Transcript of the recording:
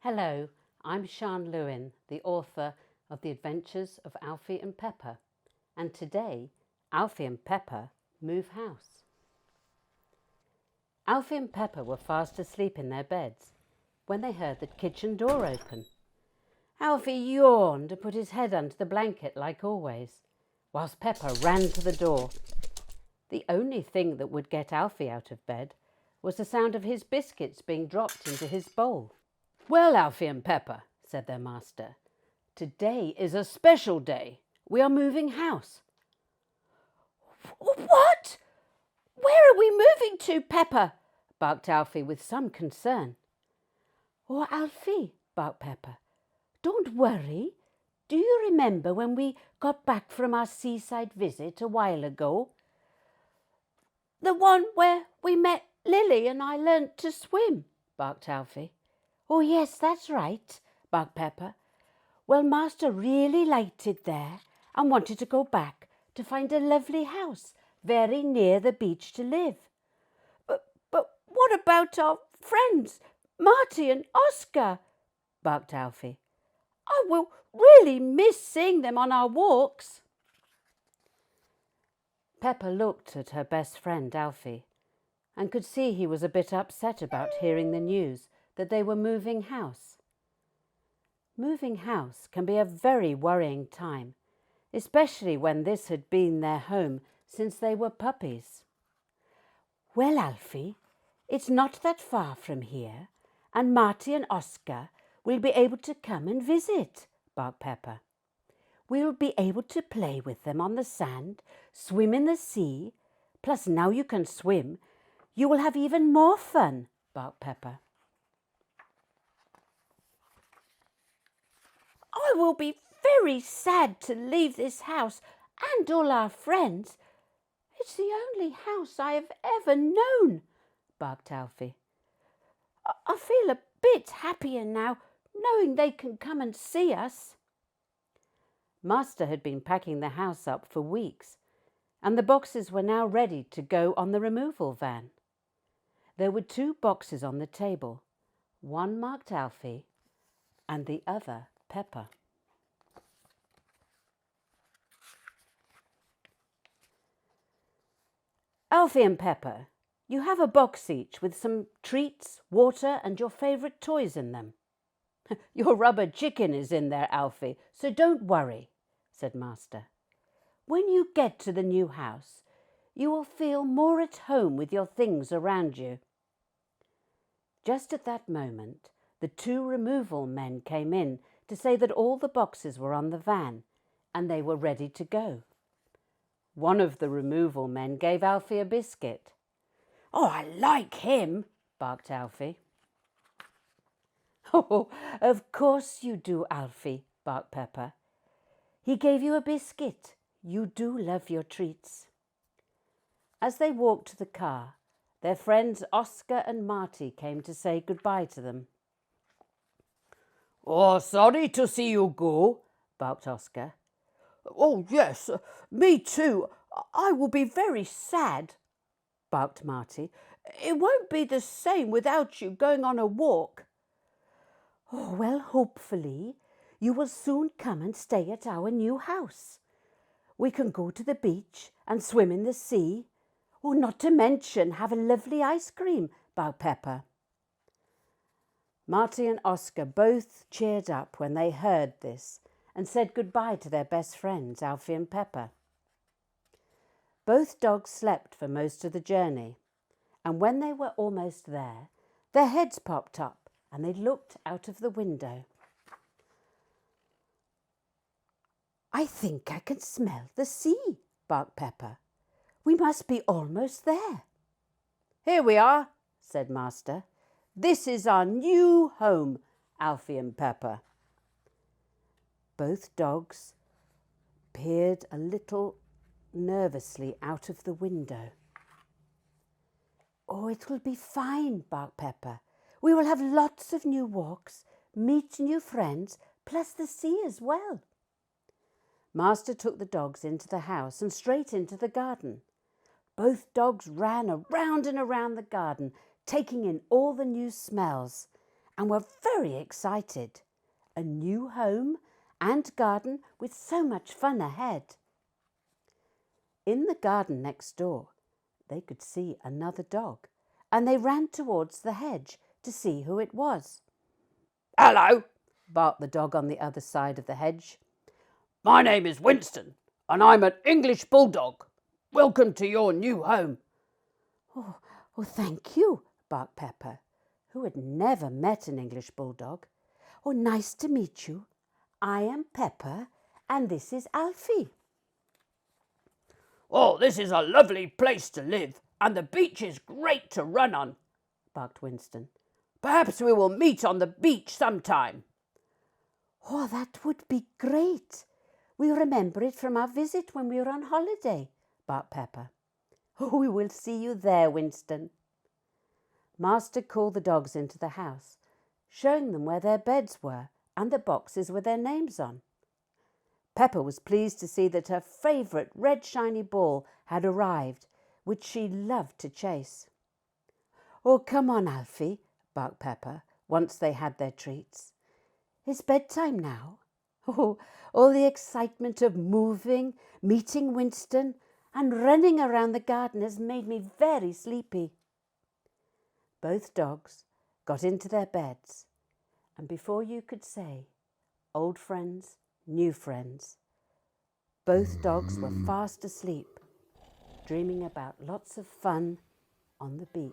Hello, I'm Sian Lewin, the author of The Adventures of Alfie and Pepper, and today Alfie and Pepper move house. Alfie and Pepper were fast asleep in their beds when they heard the kitchen door open. Alfie yawned and put his head under the blanket like always, whilst Pepper ran to the door. The only thing that would get Alfie out of bed was the sound of his biscuits being dropped into his bowl. "Well, Alfie and Pepper," said their master, "today is a special day. We are moving house." "What? Where are we moving to, Pepper?" barked Alfie with some concern. "Oh, Alfie," barked Pepper, "don't worry. Do you remember when we got back from our seaside visit a while ago? The one where we met Lily and I learnt to swim," barked Alfie. "Oh, yes, that's right," barked Pepper. "Well, Master really liked it there and wanted to go back to find a lovely house very near the beach to live." But what about our friends, Marty and Oscar?" barked Alfie. "I will really miss seeing them on our walks." Pepper looked at her best friend Alfie and could see he was a bit upset about hearing the news that they were moving house. Moving house can be a very worrying time, especially when this had been their home since they were puppies. "Well, Alfie, it's not that far from here, and Marty and Oscar will be able to come and visit," barked Pepper. "We'll be able to play with them on the sand, swim in the sea. Plus, now you can swim, you will have even more fun," barked Pepper. "I will be very sad to leave this house and all our friends. It's the only house I have ever known," barked Alfie. "I feel a bit happier now, knowing they can come and see us." Master had been packing the house up for weeks, and the boxes were now ready to go on the removal van. There were 2 boxes on the table, one marked Alfie and the other Pepper. "Alfie and Pepper, you have a box each with some treats, water and your favourite toys in them." "Your rubber chicken is in there, Alfie, so don't worry," said Master. "When you get to the new house, you will feel more at home with your things around you." Just at that moment, the 2 removal men came in to say that all the boxes were on the van and they were ready to go. One of the removal men gave Alfie a biscuit. "Oh, I like him," barked Alfie. "Oh, of course you do, Alfie," barked Pepper. "He gave you a biscuit. You do love your treats." As they walked to the car, their friends Oscar and Marty came to say goodbye to them. "Oh, sorry to see you go," barked Oscar. "Oh, yes, me too. I will be very sad," barked Marty. "It won't be the same without you going on a walk." "Oh, well, hopefully you will soon come and stay at our new house. We can go to the beach and swim in the sea. Oh, not to mention have a lovely ice cream," barked Pepper. Marty and Oscar both cheered up when they heard this and said goodbye to their best friends, Alfie and Pepper. Both dogs slept for most of the journey, and when they were almost there, their heads popped up and they looked out of the window. "I think I can smell the sea," barked Pepper. "We must be almost there." "Here we are," said Master. "This is our new home, Alfie and Pepper." Both dogs peered a little nervously out of the window. "Oh, it will be fine," barked Pepper. "We will have lots of new walks, meet new friends, plus the sea as well." Master took the dogs into the house and straight into the garden. Both dogs ran around and around the garden, taking in all the new smells, and were very excited. A new home and garden with so much fun ahead. In the garden next door, they could see another dog, and they ran towards the hedge to see who it was. Hello, Barked the dog on the other side of the hedge. my name is Winston, and I'm an English bulldog. Welcome to your new home. Oh, thank you, barked Pepper, who had never met an English bulldog. Oh, nice to meet you. I am Pepper, and this is Alfie. Oh, this is a lovely place to live, and the beach is great to run on, Barked Winston. Perhaps we will meet on the beach sometime. Oh, that would be great. We remember it from our visit when we were on holiday, barked Pepper. Oh, we will see you there, Winston. Master called the dogs into the house, showing them where their beds were and the boxes with their names on. Pepper was pleased to see that her favourite red shiny ball had arrived, which she loved to chase. Oh, come on, Alfie, barked Pepper, once they had their treats. It's bedtime now. Oh, all the excitement of moving, meeting Winston, and running around the garden has made me very sleepy. Both dogs got into their beds, and before you could say, old friends, new friends, both dogs were fast asleep, dreaming about lots of fun on the beach.